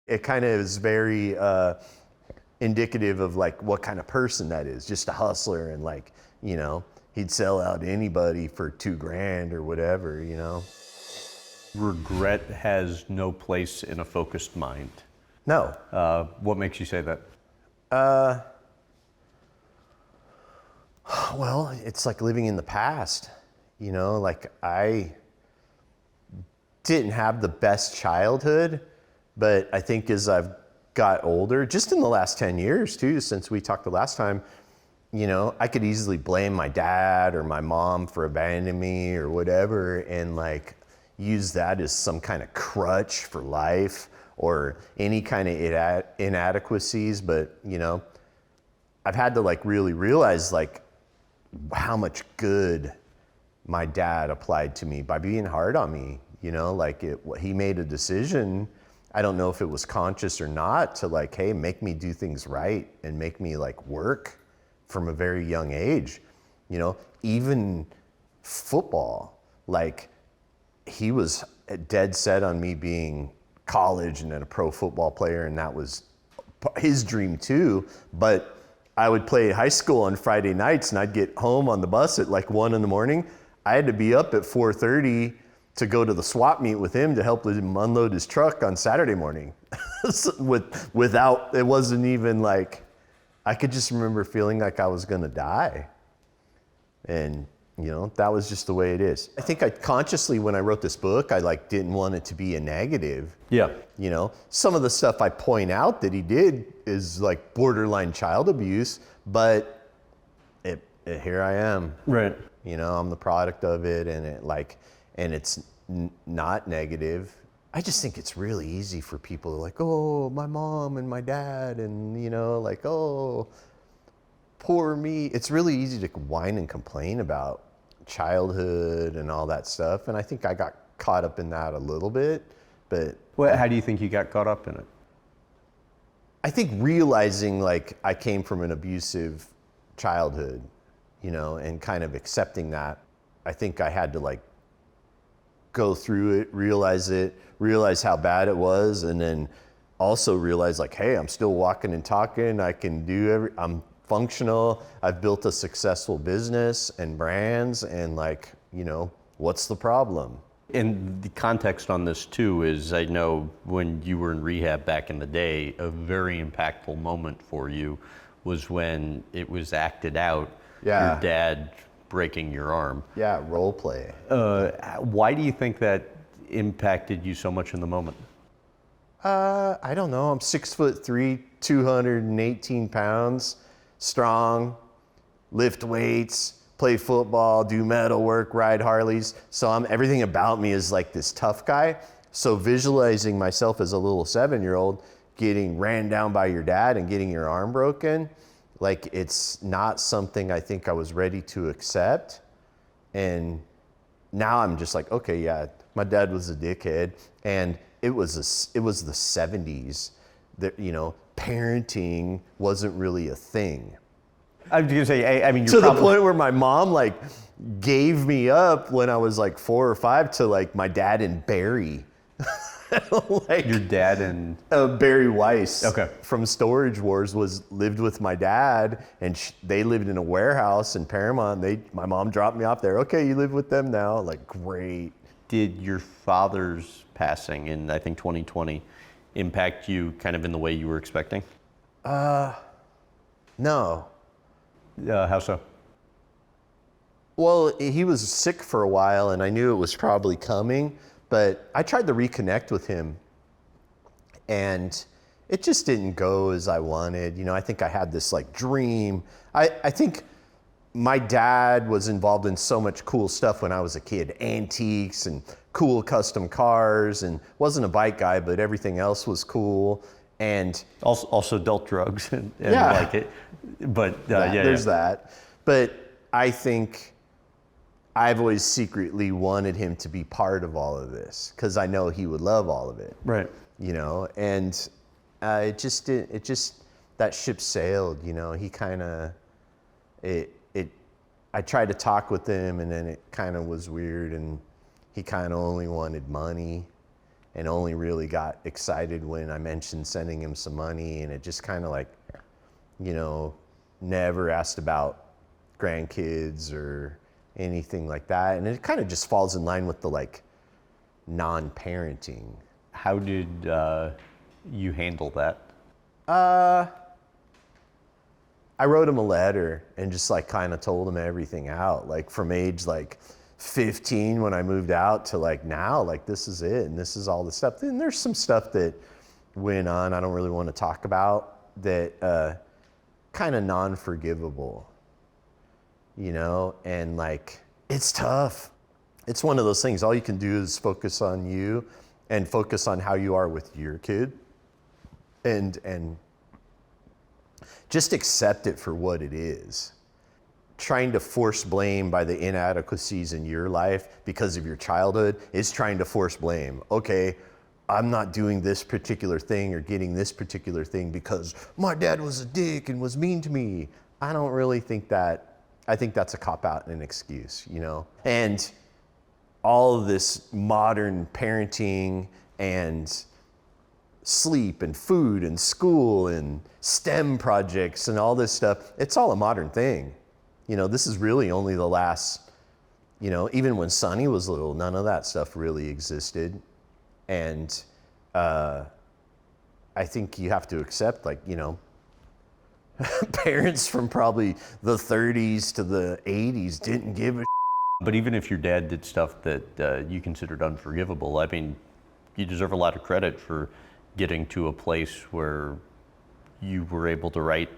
it kind of is very indicative of like what kind of person that is, just a hustler, and like, you know, he'd sell out to anybody for $2,000 or whatever, you know. Regret has no place in a focused mind. No. What makes you say that? Well, it's like living in the past, you know, like I didn't have the best childhood, but I think as I've got older, just in the last 10 years too, since we talked the last time, you know, I could easily blame my dad or my mom for abandoning me or whatever, and like use that as some kind of crutch for life or any kind of inadequacies. But, you know, I've had to like really realize like how much good my dad applied to me by being hard on me, you know, like he made a decision, I don't know if it was conscious or not, to like, hey, make me do things right and make me like work from a very young age, you know, even football, like he was dead set on me being college and then a pro football player, and that was his dream too. But I would play high school on Friday nights and I'd get home on the bus at like 1 a.m. I had to be up at 4:30 to go to the swap meet with him to help him unload his truck on Saturday morning. Without, it wasn't even like, I could just remember feeling like I was gonna die. And you know, that was just the way it is. I think I consciously, when I wrote this book, I like didn't want it to be a negative. Yeah. You know, some of the stuff I point out that he did is like borderline child abuse, but here I am. Right. You know, I'm the product of it, and it's not negative. I just think it's really easy for people to like, oh, my mom and my dad, and you know, like, oh, poor me. It's really easy to whine and complain about childhood and all that stuff, and I think I got caught up in that a little bit. But well, how do you think you got caught up in it? I think realizing like I came from an abusive childhood, you know, and kind of accepting that, I think I had to like go through it, realize how bad it was, and then also realize like, hey, I'm still walking and talking. I can do I'm functional. I've built a successful business and brands, and like, you know, what's the problem? And the context on this too is, I know when you were in rehab back in the day, a very impactful moment for you was when it was acted out, Yeah. your dad breaking your arm. Yeah, role play. Why do you think that impacted you so much in the moment? I don't know. I'm 6'3", 218 pounds, strong, lift weights, play football, do metal work, ride Harleys. So everything about me is like this tough guy. So visualizing myself as a little 7-year-old getting ran down by your dad and getting your arm broken, like it's not something I think I was ready to accept. And now I'm just like, okay, yeah, my dad was a dickhead, and it was the 70s. That, you know, parenting wasn't really a thing. I was gonna say, I mean, To the point where my mom like gave me up when I was like 4 or 5 to like my dad and Barry. Like, your dad and Barry Weiss, okay, from Storage Wars, lived with my dad, and they lived in a warehouse in Paramount. My mom dropped me off there. Okay, you live with them now. Like, great. Did your father's passing in, I think, 2020 impact you kind of in the way you were expecting? No. How so? Well, he was sick for a while, and I knew it was probably coming, but I tried to reconnect with him, and it just didn't go as I wanted. You know, I think I had this like dream. I think my dad was involved in so much cool stuff when I was a kid, antiques and cool custom cars, and wasn't a bike guy, but everything else was cool. And also dealt drugs and yeah, like it, but there's that. But I think I've always secretly wanted him to be part of all of this, because I know he would love all of it. Right. You know, and that ship sailed, you know. He kind of, I tried to talk with him, and then it kind of was weird, and he kind of only wanted money. and only really got excited when I mentioned sending him some money, and it just kind of like, you know, never asked about grandkids or anything like that. And it kind of just falls in line with the like non-parenting. How did you handle that? I wrote him a letter and just like kind of told him everything out, like from age like 15 when I moved out to like now, like this is it and this is all the stuff. Then there's some stuff that went on I don't really want to talk about that kind of non-forgivable, you know, and like it's tough. It's one of those things, all you can do is focus on you and focus on how you are with your kid and just accept it for what it is. Trying to force blame by the inadequacies in your life because of your childhood is trying to force blame. Okay, I'm not doing this particular thing or getting this particular thing because my dad was a dick and was mean to me. I don't really think that. I think that's a cop-out and an excuse, you know? And all of this modern parenting and sleep and food and school and STEM projects and all this stuff, it's all a modern thing. You know, this is really only the last, you know, even when Sonny was little, none of that stuff really existed. And I think you have to accept, like, you know, parents from probably the 30s to the 80s didn't give a But even if your dad did stuff that you considered unforgivable, I mean, you deserve a lot of credit for getting to a place where you were able to write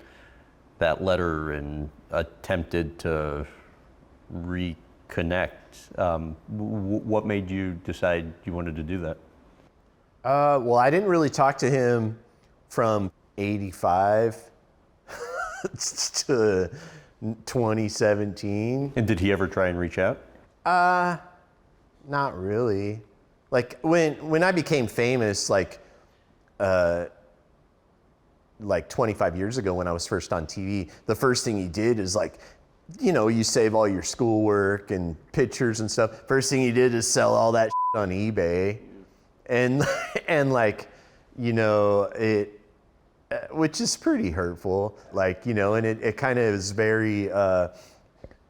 that letter and attempted to reconnect. What made you decide you wanted to do that? Well, I didn't really talk to him from 85 to 2017. And did he ever try and reach out? Not really. Like when I became famous, like 25 years ago when I was first on TV, the first thing he did is like, you know, you save all your schoolwork and pictures and stuff. First thing he did is sell all that on eBay. And like, you know, it, which is pretty hurtful, like, you know, and it kind of is very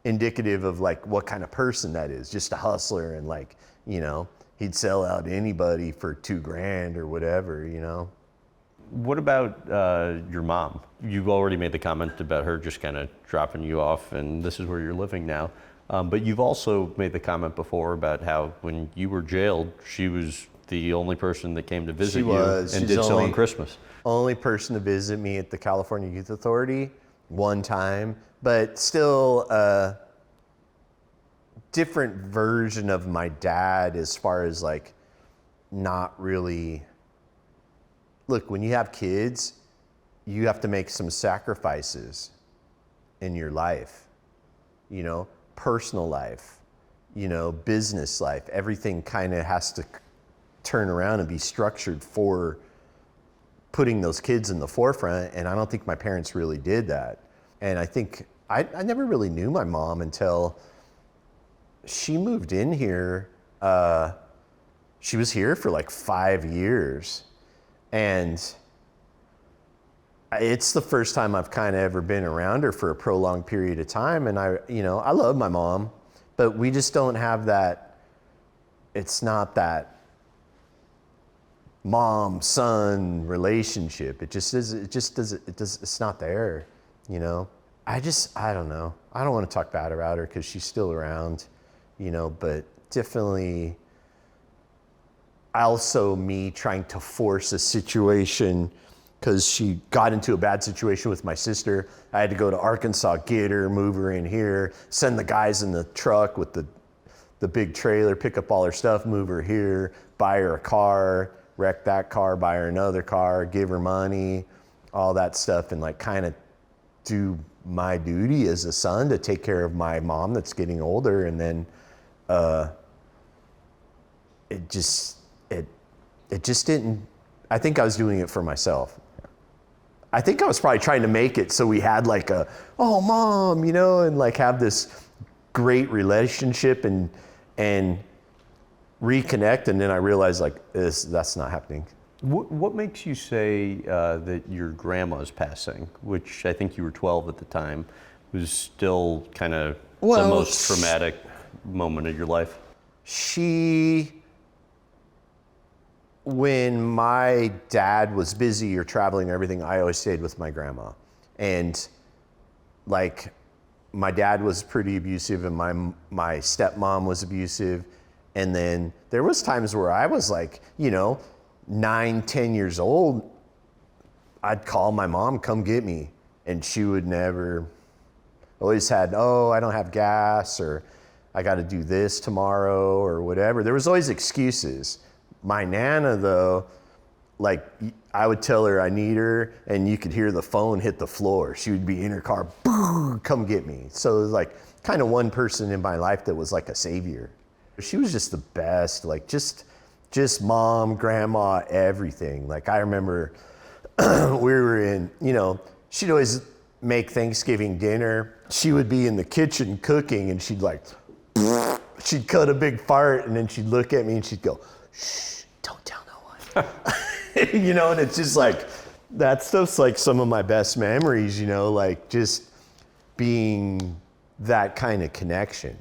indicative of like what kind of person that is, just a hustler, and like, you know, he'd sell out anybody for $2,000 or whatever, you know. What about your mom? You've already made the comment about her just kind of dropping you off and this is where you're living now. But you've also made the comment before about how when you were jailed, she was the only person that came to visit you and She's did so on Christmas. Only person to visit me at the California Youth Authority one time, but still a different version of my dad as far as like not really. Look, when you have kids, you have to make some sacrifices in your life, you know, personal life, you know, business life. Everything kind of has to turn around and be structured for putting those kids in the forefront. And I don't think my parents really did that. And I think I never really knew my mom until she moved in here. She was here for like 5 years. And it's the first time I've kind of ever been around her for a prolonged period of time. And I love my mom, but we just don't have that. It's not that mom-son relationship. It's not there, you know? I don't know. I don't want to talk bad about her because she's still around, you know, but definitely also me trying to force a situation because she got into a bad situation with my sister. I had to go to Arkansas, get her, move her in here, send the guys in the truck with the big trailer, pick up all her stuff, move her here, buy her a car, wreck that car, buy her another car, give her money, all that stuff, and like kind of do my duty as a son to take care of my mom that's getting older. And then it just didn't. I think I was doing it for myself. I think I was probably trying to make it so we had like oh mom, you know, and like have this great relationship and reconnect, and then I realized like that's not happening. What makes you say that your grandma's passing, which I think you were 12 at the time, was still kind of the most traumatic moment of your life? When my dad was busy or traveling or everything, I always stayed with my grandma. And like my dad was pretty abusive and my stepmom was abusive. And then there was times where I was like, 9, 10 years old, I'd call my mom, come get me. And she would never, always had, I don't have gas, or I got to do this tomorrow or whatever. There was always excuses. My Nana though, like I would tell her I need her and you could hear the phone hit the floor. She would be in her car, boom, come get me. So it was like kind of one person in my life that was like a savior. She was just the best, like just mom, grandma, everything. Like I remember we were in, she'd always make Thanksgiving dinner. She would be in the kitchen cooking and she'd she'd cut a big fart and then she'd look at me and she'd go, shh, don't tell no one. And it's just like, that stuff's like some of my best memories, like just being that kind of connection,